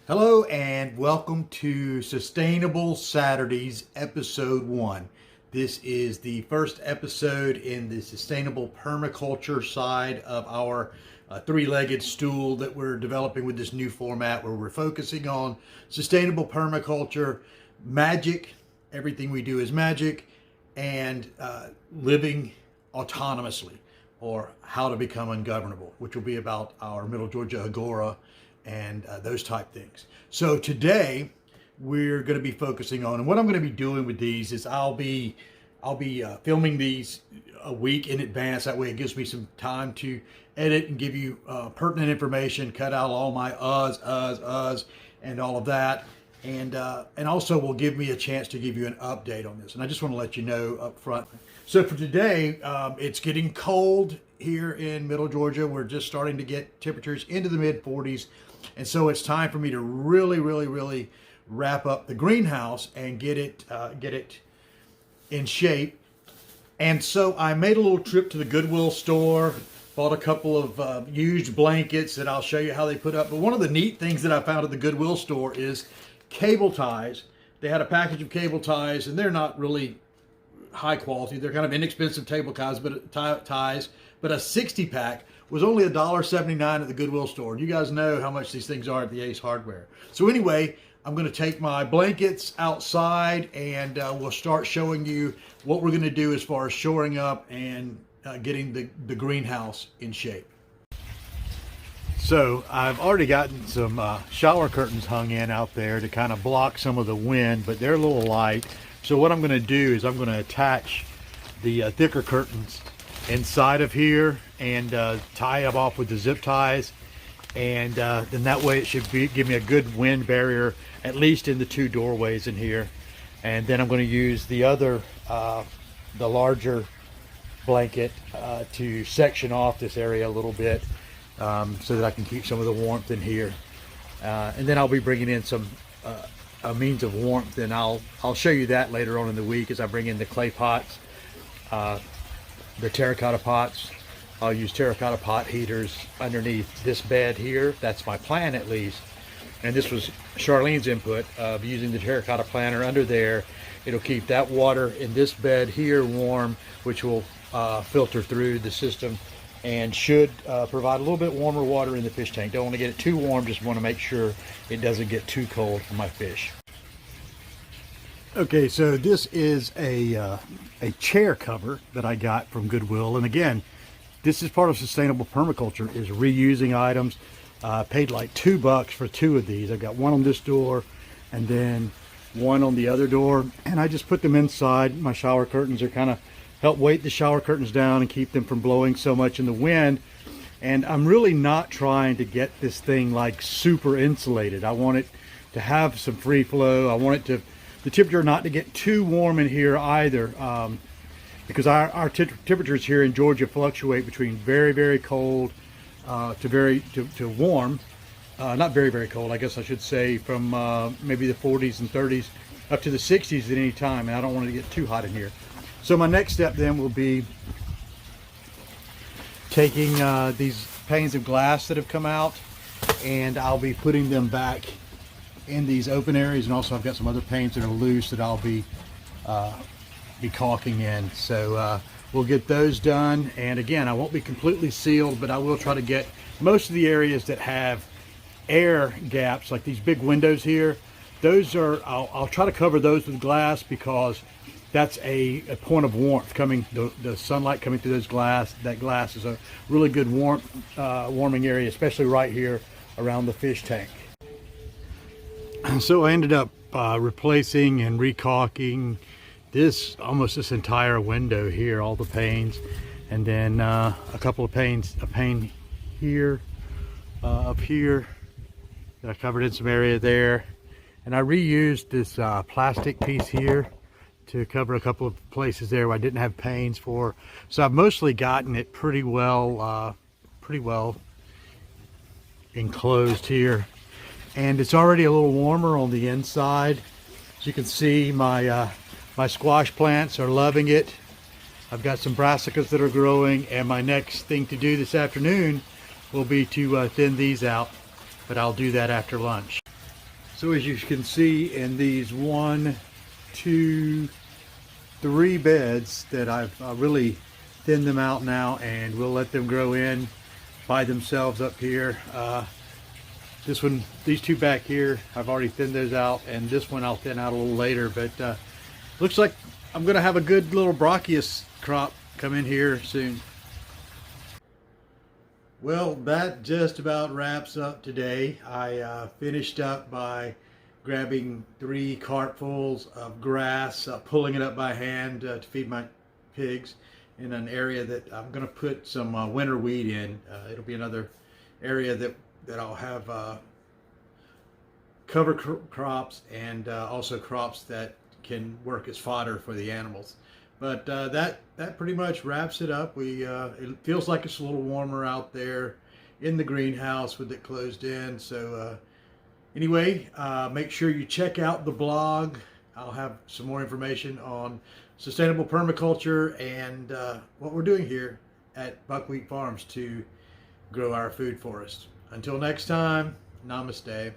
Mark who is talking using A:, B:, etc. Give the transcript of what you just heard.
A: Hello and welcome to Sustainable Saturdays, Episode 1. This is the first episode in the sustainable permaculture side of our three-legged stool that we're developing with this new format where we're focusing on sustainable permaculture, magic, everything we do is magic, and living autonomously, or how to become ungovernable, which will be about our Middle Georgia Agora and those type things. So today we're going to be focusing on, and what I'm going to be doing with these is I'll be filming these a week in advance. That way it gives me some time to edit and give you pertinent information, cut out all my uhs, and all of that. And also will give me a chance to give you an update on this. And I just want to let you know up front. So for today, it's getting cold here in Middle Georgia. We're just starting to get temperatures into the mid 40s. And so it's time for me to really wrap up the greenhouse and get it in shape. And so I made a little trip to the Goodwill store, bought a couple of used blankets that I'll show you how they put up. But one of the neat things that I found at the Goodwill store is cable ties. They had a package of cable ties, and they're not really high quality. They're kind of inexpensive table ties, but a 60 pack was only $1.79 at the Goodwill store. And you guys know how much these things are at the Ace Hardware. So anyway, I'm going to take my blankets outside and we'll start showing you what we're going to do as far as shoring up and getting the greenhouse in shape. So I've already gotten some shower curtains hung in out there to kind of block some of the wind, but they're a little light. So what I'm going to do is I'm going to attach the thicker curtains inside of here and tie them off with the zip ties, and then that way it should give me a good wind barrier, at least in the two doorways in here. And then I'm going to use the other the larger blanket to section off this area a little bit, so that I can keep some of the warmth in here. And then I'll be bringing in some a means of warmth, and I'll show you that later on in the week as I bring in the clay pots, the terracotta pots. I'll use terracotta pot heaters underneath this bed here. That's my plan, at least. And this was Charlene's input of using the terracotta planter under there. It'll keep that water in this bed here warm, which will filter through the system and should provide a little bit warmer water in the fish tank. Don't want to get it too warm, just want to make sure it doesn't get too cold for my fish. Okay, so this is a chair cover that I got from Goodwill, and again, this is part of sustainable permaculture, is reusing items. Paid like $2 for two of these. I've got one on this door and then one on the other door, and I just put them inside. My shower curtains are kind of help weight the shower curtains down and keep them from blowing so much in the wind. And I'm really not trying to get this thing like super insulated. I want it to have some free flow. I want it to, the temperature not to get too warm in here either, because our temperatures here in Georgia fluctuate between very cold to warm. Not very cold, I guess I should say, from maybe the 40s and 30s up to the 60s at any time, and I don't want it to get too hot in here. So my next step then will be taking these panes of glass that have come out, and I'll be putting them back in these open areas, and also I've got some other panes that are loose that I'll be caulking in. So we'll get those done, and again, I won't be completely sealed, but I will try to get most of the areas that have air gaps, like these big windows here. Those are, I'll try to cover those with glass, because that's a point of warmth coming, the sunlight coming through those glass. That glass is a really good warming area, especially right here around the fish tank. So I ended up replacing and recaulking almost this entire window here, all the panes, and then a couple of panes, a pane here, up here that I covered in some area there, and I reused this plastic piece here to cover a couple of places there where I didn't have panes for. So I've mostly gotten it pretty well enclosed here, and it's already a little warmer on the inside. As you can see, my squash plants are loving it. I've got some brassicas that are growing, and my next thing to do this afternoon will be to thin these out, but I'll do that after lunch. So as you can see in these 1, 2, 3 beds that I've really thinned them out now, and we'll let them grow in by themselves up here. This one, these 2 back here, I've already thinned those out, and this one I'll thin out a little later. But looks like I'm gonna have a good little Brocchius crop come in here soon. Well, that just about wraps up today. I finished up by grabbing 3 cartfuls of grass, pulling it up by hand to feed my pigs in an area that I'm going to put some winter wheat in. It'll be another area that I'll have cover crops and also crops that can work as fodder for the animals. But that pretty much wraps it up. It feels like it's a little warmer out there in the greenhouse with it closed in. So anyway, make sure you check out the blog. I'll have some more information on sustainable permaculture and what we're doing here at Buckwheat Farms to grow our food forest. Until next time, namaste.